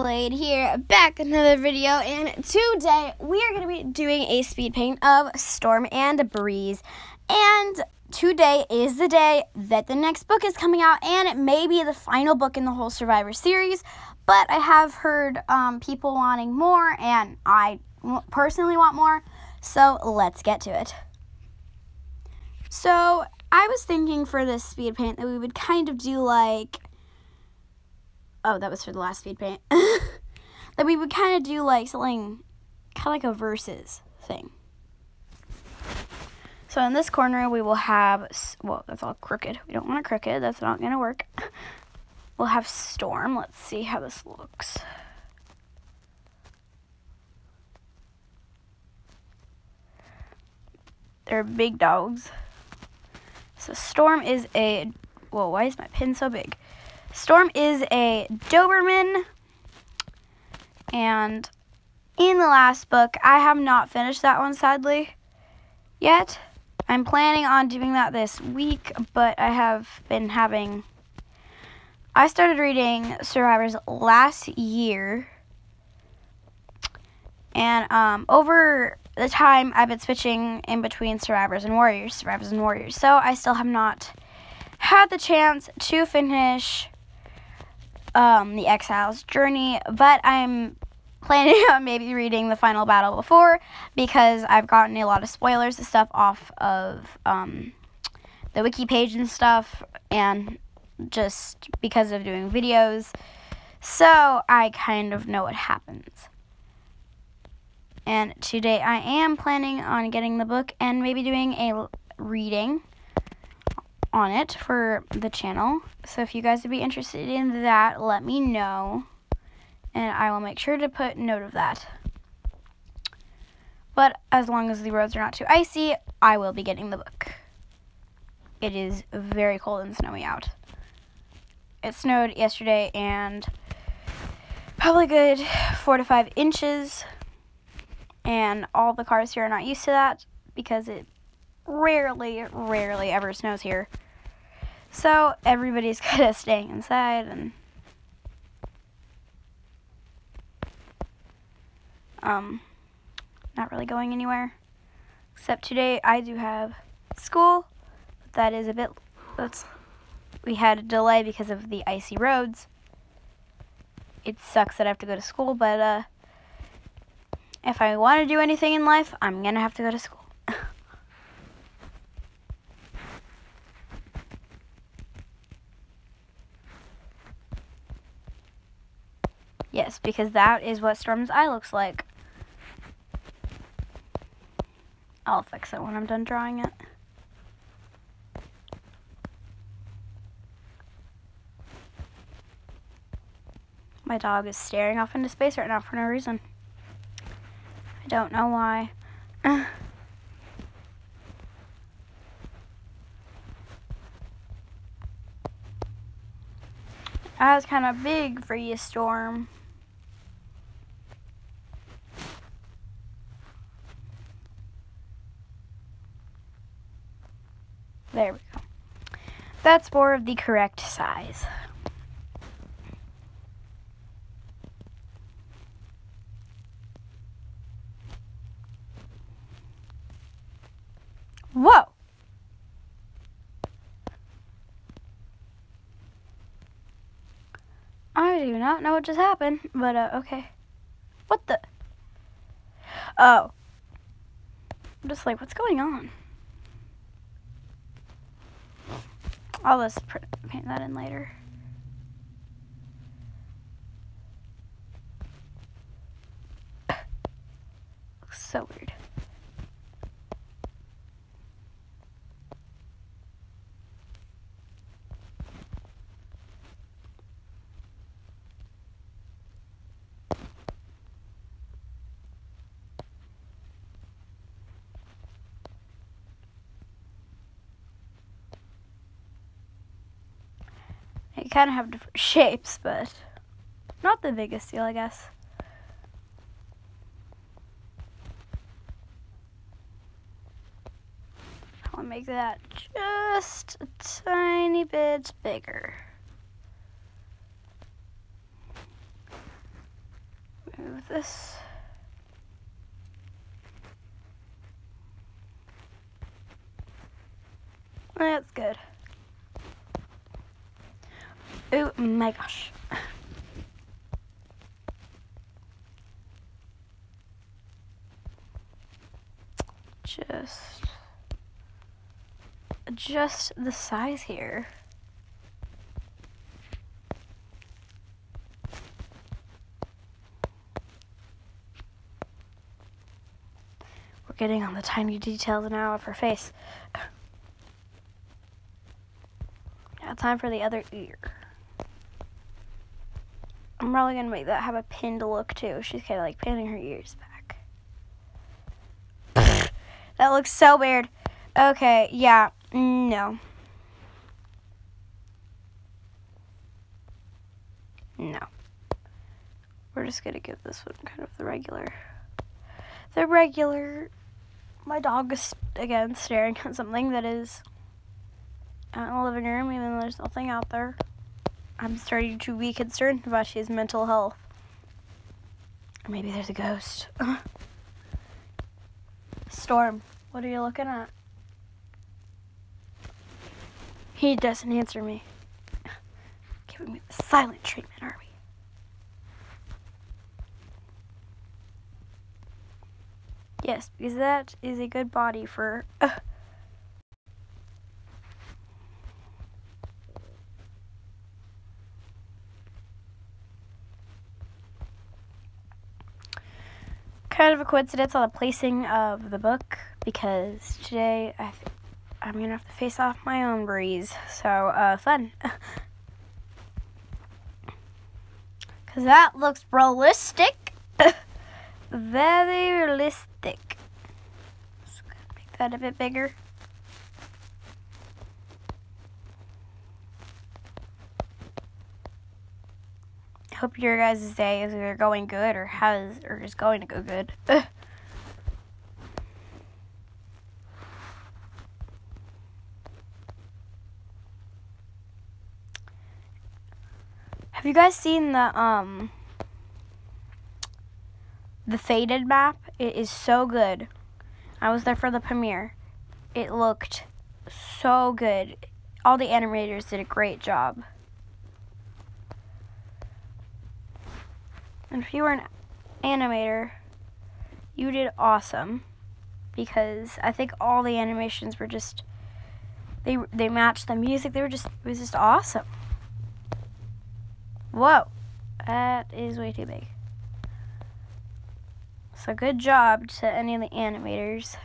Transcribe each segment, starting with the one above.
Blade here, back with another video, and today we are going to be doing a speed paint of Storm and Breeze. And today is the day that the next book is coming out, and it may be the final book in the whole Survivor series, but I have heard people wanting more, and I personally want more, so let's get to it. So I was thinking for this speed paint that we would kind of do like, oh, that was for the last speed paint, that we would kind of do like something kind of like a versus thing. So in this corner we will have, well, that's all crooked. We don't want it crooked. That's not going to work. We'll have Storm. Let's see how this looks. They're big dogs. So Storm is a, whoa, why is my pin so big? Storm is a Doberman, and in the last book, I have not finished that one, sadly, yet. I'm planning on doing that this week, but I have been having, I started reading Survivors last year, and over the time, I've been switching in between Survivors and Warriors, so I still have not had the chance to finish the Exile's Journey, but I'm planning on maybe reading the final battle before, because I've gotten a lot of spoilers and stuff off of the wiki page and stuff, and just because of doing videos, so I kind of know what happens. And today I am planning on getting the book and maybe doing a reading on it for the channel. So if you guys would be interested in that, let me know, and I will make sure to put note of that. But as long as the roads are not too icy, I will be getting the book. It is very cold and snowy out. It snowed yesterday and probably good 4 to 5 inches, and all the cars here are not used to that because it rarely ever snows here. So everybody's kind of staying inside and not really going anywhere. Except today I do have school. That is a bit, we had a delay because of the icy roads. It sucks that I have to go to school, but if I want to do anything in life, I'm going to have to go to school. Yes, because that is what Storm's eye looks like. I'll fix it when I'm done drawing it. My dog is staring off into space right now for no reason. I don't know why. That was kind of big for you, Storm. There we go. That's more of the correct size. Whoa! I do not know what just happened, but okay. What the? Oh. I'm just like, what's going on? I'll just paint that in later. Looks so weird. They kind of have different shapes, but not the biggest deal, I guess. I'll make that just a tiny bit bigger. with this. That's good. Oh my gosh. Just adjust the size here. We're getting on the tiny details now of her face. Now time for the other ear. I'm probably gonna make that have a pinned look too. She's kind of like pinning her ears back. That looks so weird. Okay, yeah, no. No. We're just gonna give this one kind of the regular. My dog is, again, staring at something that is out in the living room, even though there's nothing out there. I'm starting to be concerned about his mental health. Or maybe there's a ghost. Storm, what are you looking at? He doesn't answer me. Giving me the silent treatment, are we? Yes, because that is a good body for... Kind of a coincidence on the placing of the book, because today I'm going to have to face off my own breeze. So, fun. Because that looks realistic. Very realistic. Just going to make that a bit bigger. Hope your guys' day is either going good or is going to go good. Have you guys seen the faded map? It is so good. I was there for the premiere. It looked so good. All the animators did a great job. And if you were an animator, you did awesome, because I think all the animations were just, they matched the music. It was just awesome. Whoa, that is way too big. So good job to any of the animators,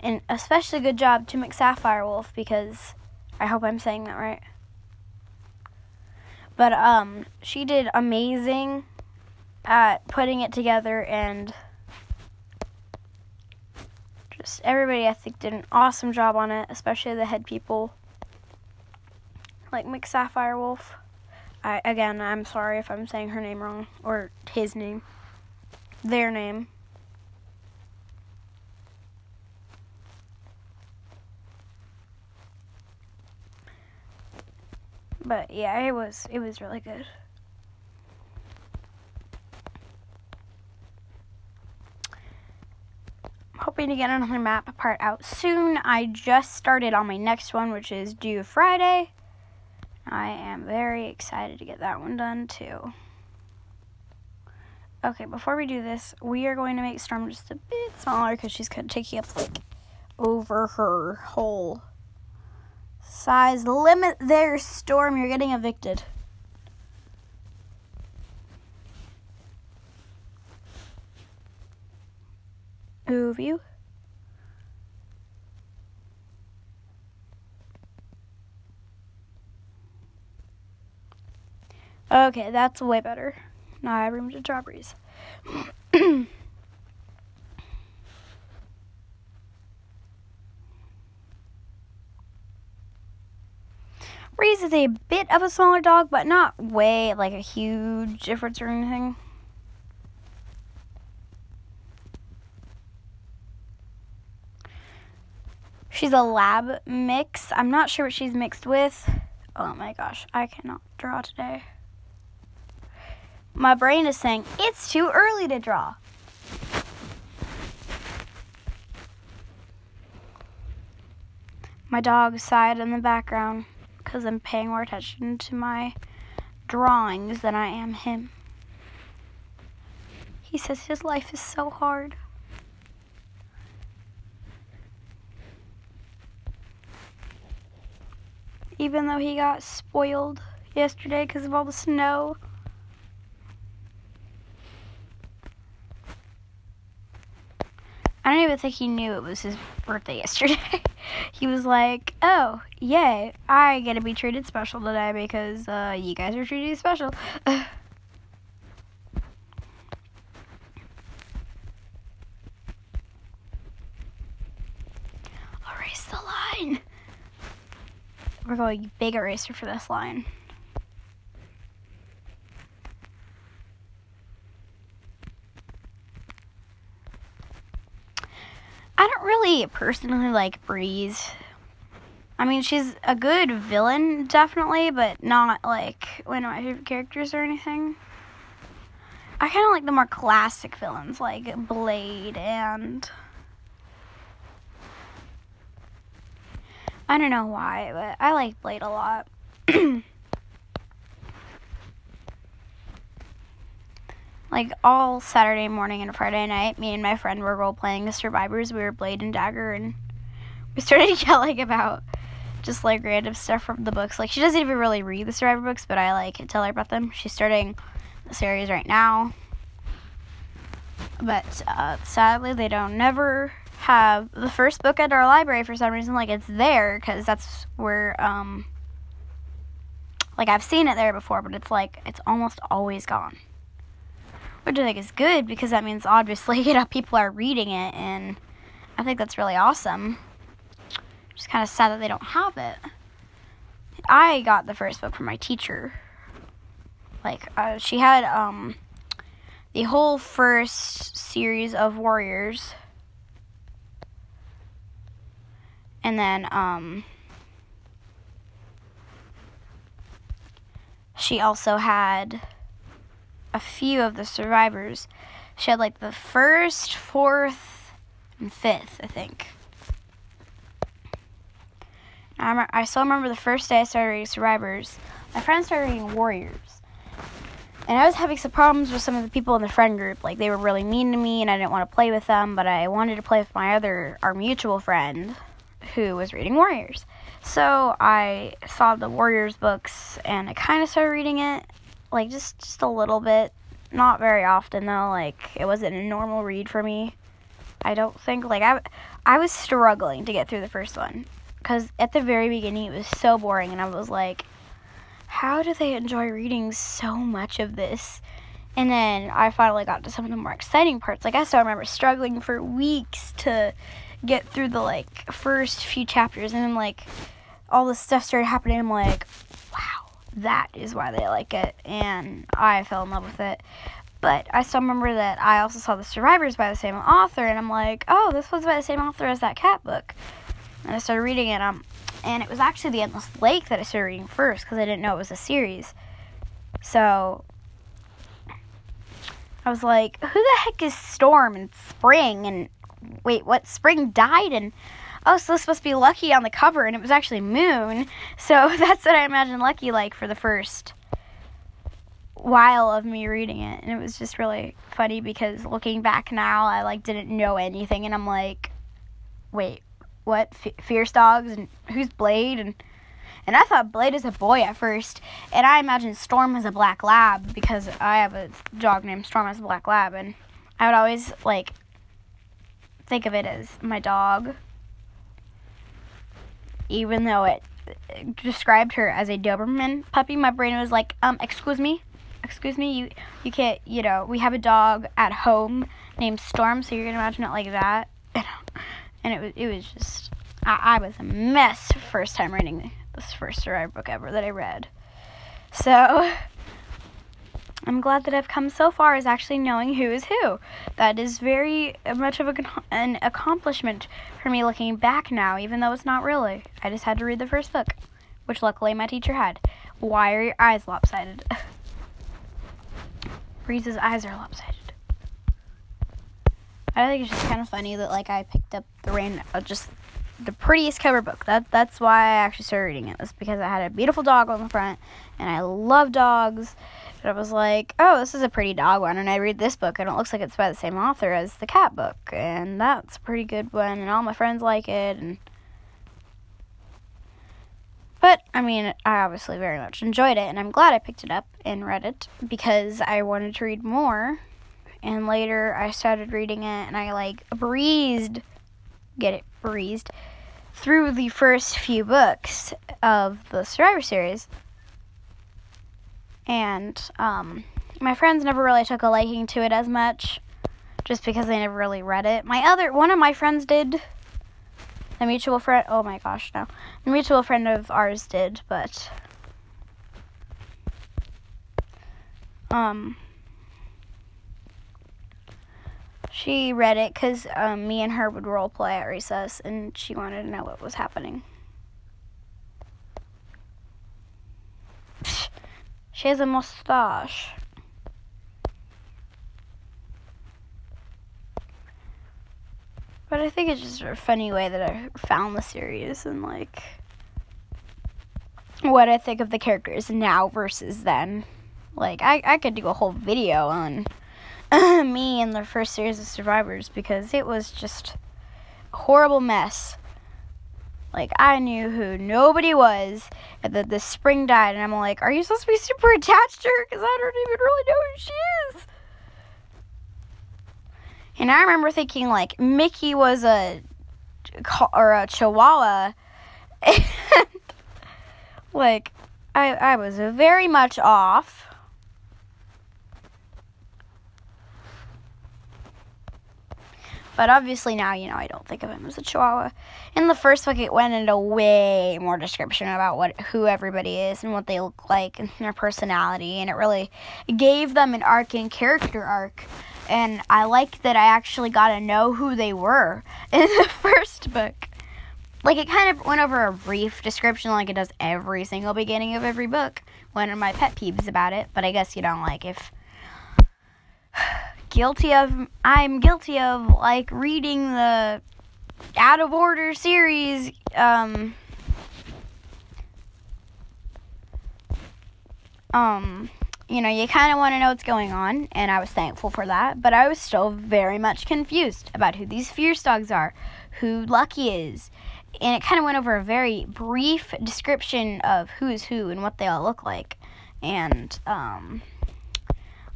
and especially good job to McSapphireWolf, because I hope I'm saying that right. But she did amazing at putting it together, and just everybody, I think, did an awesome job on it, especially the head people like McSapphireWolf. I'm sorry if I'm saying her name wrong, or his name, their name. But yeah, it was really good. Hoping to get another map part out soon. I just started on my next one, which is due Friday. I am very excited to get that one done too. Okay, before we do this, we are going to make Storm just a bit smaller, because she's kind of taking up like over her whole size limit there. Storm, you're getting evicted. Move you. Okay, that's way better. Now I have room to draw Breeze. Breeze is a bit of a smaller dog, but not way like a huge difference or anything. She's a lab mix. I'm not sure what she's mixed with. Oh my gosh, I cannot draw today. my brain is saying, it's too early to draw. My dog sighed in the background because I'm paying more attention to my drawings than I am him. He says his life is so hard. Even though he got spoiled yesterday because of all the snow. I don't even think he knew it was his birthday yesterday. He was like, oh, yay, I get to be treated special today because you guys are treated special. I'll erase the line. We're going big eraser for this line. I don't really personally like Breeze. I mean, she's a good villain, definitely, but not like one of my favorite characters or anything. I kind of like the more classic villains, like Blade and... I don't know why, but I like Blade a lot. Like, all Saturday morning and Friday night, me and my friend were role-playing the Survivors. We were Blade and Dagger, and we started yelling about just, like, random stuff from the books. Like, she doesn't even really read the Survivor books, but I, like, tell her about them. She's starting the series right now. But, sadly, they don't never have the first book at our library for some reason. Like, it's there, because that's where, like, I've seen it there before, but it's, like, it's almost always gone. Which I think is good, because that means, obviously, you know, people are reading it, and I think that's really awesome. Just kind of sad that they don't have it. I got the first book from my teacher. Like, she had, the whole first series of Warriors. And then, she also had a few of the Survivors. She had, like, the first, fourth, and fifth, I think. I still remember the first day I started reading Survivors. My friend started reading Warriors. And I was having some problems with some of the people in the friend group. Like, they were really mean to me, and I didn't want to play with them, but I wanted to play with our mutual friend, who was reading Warriors. So I saw the Warriors books, and I kind of started reading it. Like, just a little bit. Not very often, though. Like, it wasn't a normal read for me. I don't think. Like, I was struggling to get through the first one. Because at the very beginning, it was so boring. And I was like, how do they enjoy reading so much of this? And then I finally got to some of the more exciting parts. Like, I still remember struggling for weeks to get through the, like, first few chapters. And then, like, all this stuff started happening. I'm like, wow. That is why they like it, and I fell in love with it. But I still remember that I also saw The Survivors by the same author, and I'm like, oh, this was by the same author as that cat book. And I started reading it, and it was actually The Endless Lake that I started reading first, because I didn't know it was a series. So I was like, who the heck is Storm and Spring? And wait, what? Spring died, and oh, so this must be Lucky on the cover, and it was actually Moon. So that's what I imagined Lucky like for the first while of me reading it. And it was just really funny, because looking back now, I, like, didn't know anything, and I'm like, wait, what? Fierce dogs? And who's Blade? And I thought Blade was a boy at first, and I imagined Storm was a black lab, because I have a dog named Storm as a black lab, and I would always, like, think of it as my dog. Even though it described her as a Doberman puppy, my brain was like, excuse me, you can't, you know, we have a dog at home named Storm, so you're gonna imagine it like that. And it was just, I was a mess first time reading this first Survivor book ever that I read. So I'm glad that I've come so far as actually knowing who is who. That is very much of an accomplishment for me looking back now, even though it's not really. I just had to read the first book, which luckily my teacher had. Why are your eyes lopsided? Breeze's eyes are lopsided. I think it's just kind of funny that, like, I picked up just the prettiest cover book. That's why I actually started reading it. Was because I had a beautiful dog on the front, and I love dogs. And I was like, oh, this is a pretty dog one, and I read this book, and it looks like it's by the same author as the cat book, and that's a pretty good one, and all my friends like it, But, I mean, I obviously very much enjoyed it, and I'm glad I picked it up and read it, because I wanted to read more, and later I started reading it, and I, like, breezed through the first few books of the Survivor series. And my friends never really took a liking to it as much, just because they never really read it. One of my friends did. A mutual friend. Oh my gosh, no. A mutual friend of ours did, but she read it because me and her would role play at recess, and she wanted to know what was happening. She has a mustache. But I think it's just a funny way that I found the series and, like, what I think of the characters now versus then. Like, I could do a whole video on me and the first series of Survivors because it was just a horrible mess. Like, I knew who nobody was, and that this spring died, and I'm like, are you supposed to be super attached to her? Because I don't even really know who she is. And I remember thinking, like, Mickey was a Chihuahua, and, like, I was very much off. But obviously now, I don't think of him as a Chihuahua. In the first book, it went into way more description about who everybody is and what they look like and their personality. And it really gave them an arc and character arc. And I liked that I actually got to know who they were in the first book. Like, it kind of went over a brief description like it does every single beginning of every book. One of my pet peeves about it. But I guess, like, if... I'm guilty of, like, reading the Out of Order series, you kind of want to know what's going on, and I was thankful for that, but I was still very much confused about who these Fierce Dogs are, who Lucky is, and it kind of went over a very brief description of who is who and what they all look like, and,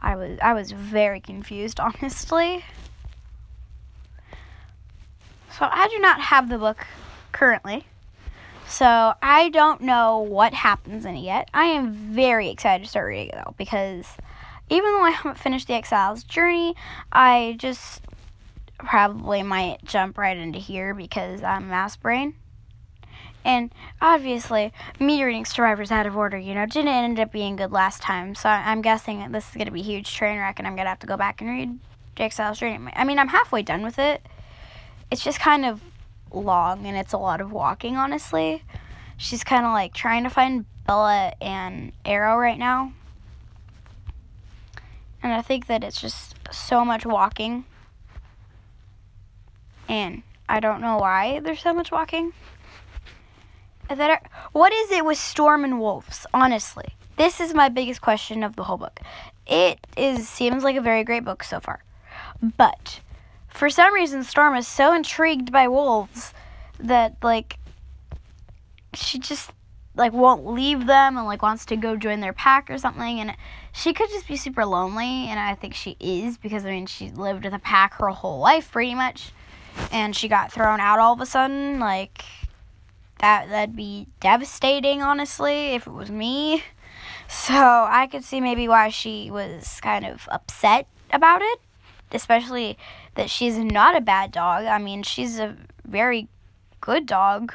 I was very confused, honestly. So I do not have the book currently. So I don't know what happens in it yet. I am very excited to start reading it, though, because even though I haven't finished the Exile's Journey, I just probably might jump right into here because I'm mass brain. And obviously, me reading Survivors Out of Order, didn't end up being good last time. So I'm guessing that this is going to be a huge train wreck, and I'm going to have to go back and read The Exile's Journey. I mean, I'm halfway done with it. It's just kind of long, and it's a lot of walking, honestly. She's kind of like trying to find Bella and Arrow right now. And I think that it's just so much walking. And I don't know why there's so much walking. What is it with Storm and wolves, honestly? This is my biggest question of the whole book. Seems like a very great book so far. But for some reason, Storm is so intrigued by wolves that, like, she just, like, won't leave them and, like, wants to go join their pack or something. And she could just be super lonely, and I think she is because, she lived with a pack her whole life pretty much. And she got thrown out all of a sudden, like... That'd be devastating, honestly, if it was me. So I could see maybe why she was kind of upset about it, especially that she's not a bad dog. I mean, she's a very good dog.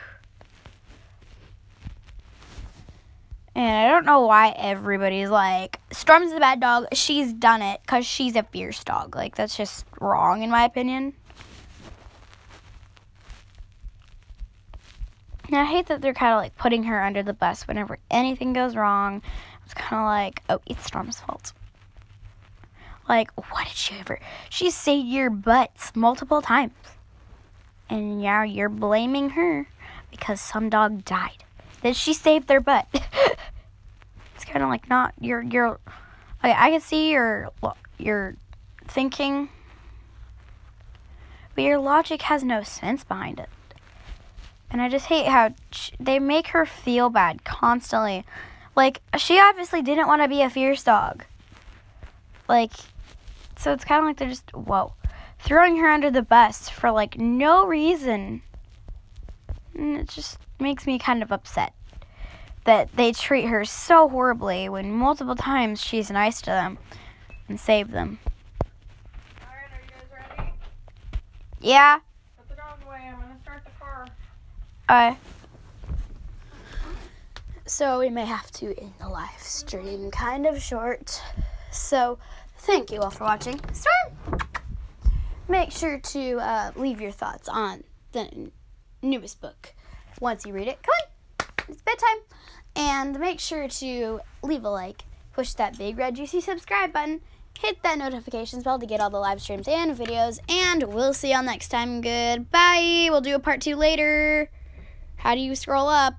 And I don't know why everybody's like, Storm's a bad dog, she's done it because she's a fierce dog. Like, that's just wrong in my opinion. And I hate that they're kind of, like, putting her under the bus whenever anything goes wrong. It's kind of like, oh, it's Storm's fault. Like, what did she ever? She saved your butts multiple times. And now you're blaming her because some dog died. Did she save their butt? It's kind of like not your. Okay, I can see your thinking, but your logic has no sense behind it. And I just hate how they make her feel bad constantly. Like, she obviously didn't want to be a fierce dog. Like, so it's kind of like they're just, whoa, throwing her under the bus for, like, no reason. And it just makes me kind of upset that they treat her so horribly when multiple times she's nice to them and save them. Alright, are you guys ready? Yeah. Put the dog away. I'm going to start the car. So we may have to end the live stream kind of short. So thank you all for watching. Storm! Make sure to leave your thoughts on the newest book once you read it. Come on! It's bedtime. And make sure to leave a like, push that big red juicy subscribe button, hit that notifications bell to get all the live streams and videos, and we'll see y'all next time. Goodbye. We'll do a part 2 later. How do you scroll up?